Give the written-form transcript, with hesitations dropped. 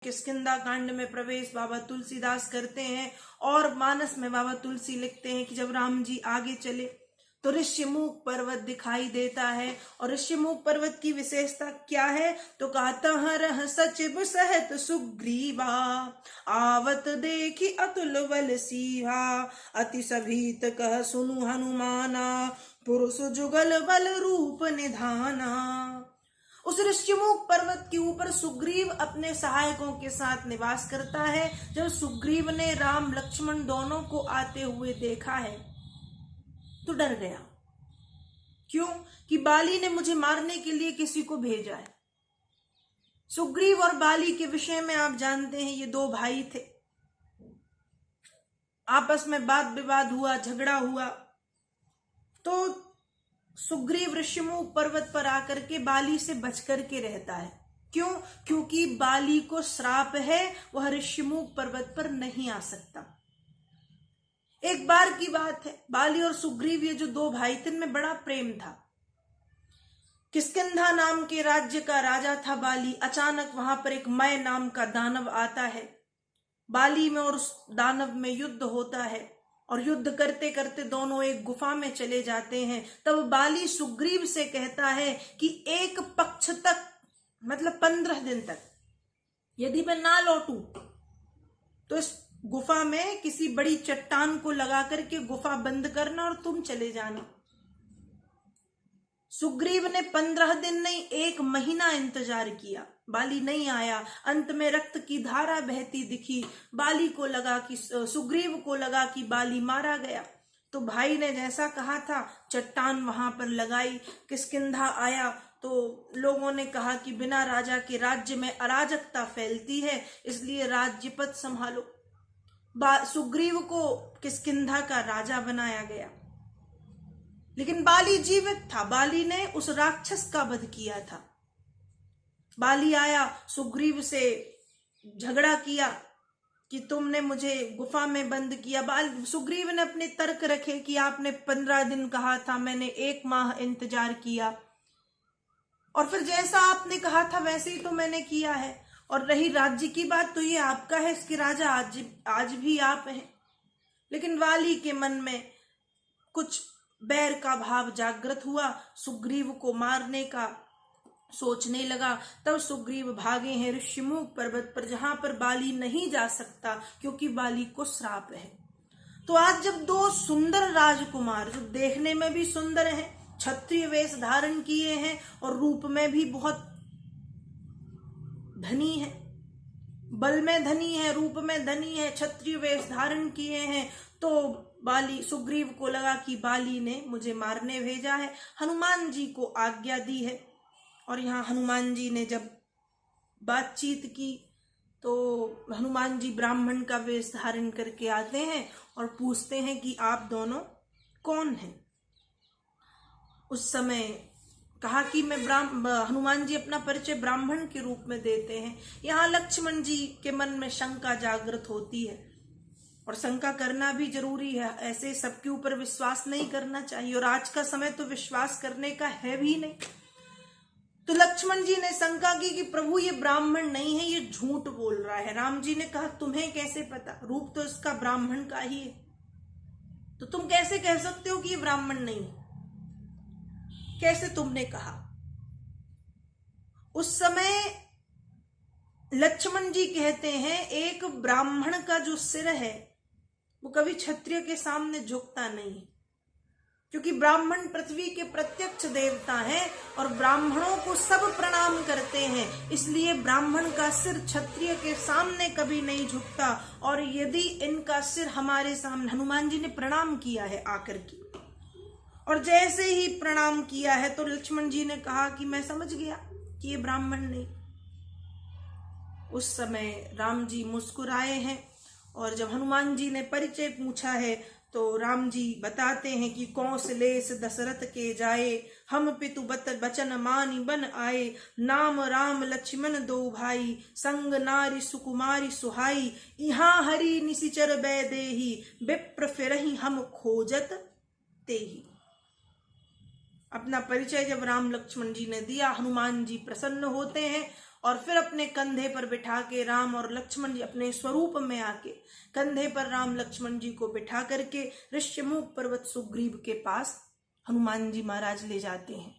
किष्किंधा कांड में प्रवेश बाबा तुलसीदास करते हैं और मानस में बाबा तुलसी लिखते हैं कि जब राम जी आगे चले तो ऋष्यमुख पर्वत दिखाई देता है। और ऋष्यमुख पर्वत की विशेषता क्या है तो कहता हर सचिव सहत सुग्रीवा, आवत देखी अतुल बल सीवा, अति सभीत कह सुनु हनुमाना, पुरुष जुगल बल रूप निधाना। उस ऋष्यमुख पर्वत के ऊपर सुग्रीव अपने सहायकों के साथ निवास करता है। जब सुग्रीव ने राम लक्ष्मण दोनों को आते हुए देखा है तो डर गया। क्यों? कि बाली ने मुझे मारने के लिए किसी को भेजा है। सुग्रीव और बाली के विषय में आप जानते हैं, ये दो भाई थे, आपस में वाद विवाद हुआ, झगड़ा हुआ। तो सुग्रीव ऋष्यमुख पर्वत पर आकर के बाली से बच करके रहता है। क्यों? क्योंकि बाली को श्राप है, वह ऋष्यमुख पर्वत पर नहीं आ सकता। एक बार की बात है, बाली और सुग्रीव ये जो दो भाई थे इनमें बड़ा प्रेम था। किष्किंधा नाम के राज्य का राजा था बाली। अचानक वहां पर एक मय नाम का दानव आता है। बाली में और उस दानव में युद्ध होता है और युद्ध करते करते दोनों एक गुफा में चले जाते हैं। तब बाली सुग्रीव से कहता है कि एक पक्ष तक, मतलब 15 दिन तक, यदि मैं ना लौटूं तो इस गुफा में किसी बड़ी चट्टान को लगा करके गुफा बंद करना और तुम चले जाना। सुग्रीव ने 15 दिन नहीं 1 महीना इंतजार किया, बाली नहीं आया। अंत में रक्त की धारा बहती दिखी। बाली को लगा कि सुग्रीव को लगा कि बाली मारा गया। तो भाई ने जैसा कहा था चट्टान वहां पर लगाई। किष्किंधा आया तो लोगों ने कहा कि बिना राजा के राज्य में अराजकता फैलती है, इसलिए राज्य पद संभालो। सुग्रीव को किष्किंधा का राजा बनाया गया, लेकिन बाली जीवित था। बाली ने उस राक्षस का वध किया था। बाली आया, सुग्रीव से झगड़ा किया कि तुमने मुझे गुफा में बंद किया। सुग्रीव ने अपने तर्क रखे कि आपने 15 दिन कहा था, मैंने 1 माह इंतजार किया और फिर जैसा आपने कहा था वैसे ही तो मैंने किया है। और रही राज्य की बात, तो ये आपका है, इसके राजा आज भी आप हैं। लेकिन बाली के मन में कुछ बैर का भाव जागृत हुआ, सुग्रीव को मारने का सोचने लगा। तब सुग्रीव भागे हैं ऋष्यमुख पर्वत पर, जहां पर बाली नहीं जा सकता क्योंकि बाली को श्राप है। तो आज जब 2 सुंदर राजकुमार, जो देखने में भी सुंदर हैं, क्षत्रिय वेश धारण किए हैं और रूप में भी बहुत धनी है, बल में धनी है, रूप में धनी है, क्षत्रिय वेश धारण किए हैं, तो बाली सुग्रीव को लगा कि बाली ने मुझे मारने भेजा है। हनुमान जी को आज्ञा दी है। और यहाँ हनुमान जी ने जब बातचीत की तो हनुमान जी ब्राह्मण का वेश धारण करके आते हैं और पूछते हैं कि आप दोनों कौन हैं। उस समय कहा कि मैं हनुमान जी अपना परिचय ब्राह्मण के रूप में देते हैं। यहाँ लक्ष्मण जी के मन में शंका जागृत होती है और शंका करना भी जरूरी है। ऐसे सबके ऊपर विश्वास नहीं करना चाहिए और आज का समय तो विश्वास करने का है भी नहीं। तो लक्ष्मण जी ने शंका की कि प्रभु ये ब्राह्मण नहीं है, ये झूठ बोल रहा है। राम जी ने कहा तुम्हें कैसे पता, रूप तो इसका ब्राह्मण का ही है, तो तुम कैसे कह सकते हो कि ये ब्राह्मण नहीं है, कैसे तुमने कहा। उस समय लक्ष्मण जी कहते हैं एक ब्राह्मण का जो सिर है वो कभी क्षत्रिय के सामने झुकता नहीं, क्योंकि ब्राह्मण पृथ्वी के प्रत्यक्ष देवता हैं और ब्राह्मणों को सब प्रणाम करते हैं, इसलिए ब्राह्मण का सिर क्षत्रिय के सामने कभी नहीं झुकता। और यदि इनका सिर हमारे सामने, हनुमान जी ने प्रणाम किया है आकर के, और जैसे ही प्रणाम किया है तो लक्ष्मण जी ने कहा कि मैं समझ गया कि ये ब्राह्मण नहीं। उस समय राम जी मुस्कुराए हैं और जब हनुमान जी ने परिचय पूछा है तो राम जी बताते हैं कि कौशलेश दशरथ के जाए, हम पितु बचन मानि बन आए, नाम राम लक्ष्मण 2 भाई, संग नारी सुकुमारी सुहाई, यहाँ हरि निशिचर बैदेही, विप्र फिरहि हम खोजत तेही। अपना परिचय जब राम लक्ष्मण जी ने दिया, हनुमान जी प्रसन्न होते हैं और फिर अपने कंधे पर बिठा के राम और लक्ष्मण जी अपने स्वरूप में आके कंधे पर राम लक्ष्मण जी को बिठा करके ऋष्यमुख पर्वत सुग्रीव के पास हनुमान जी महाराज ले जाते हैं।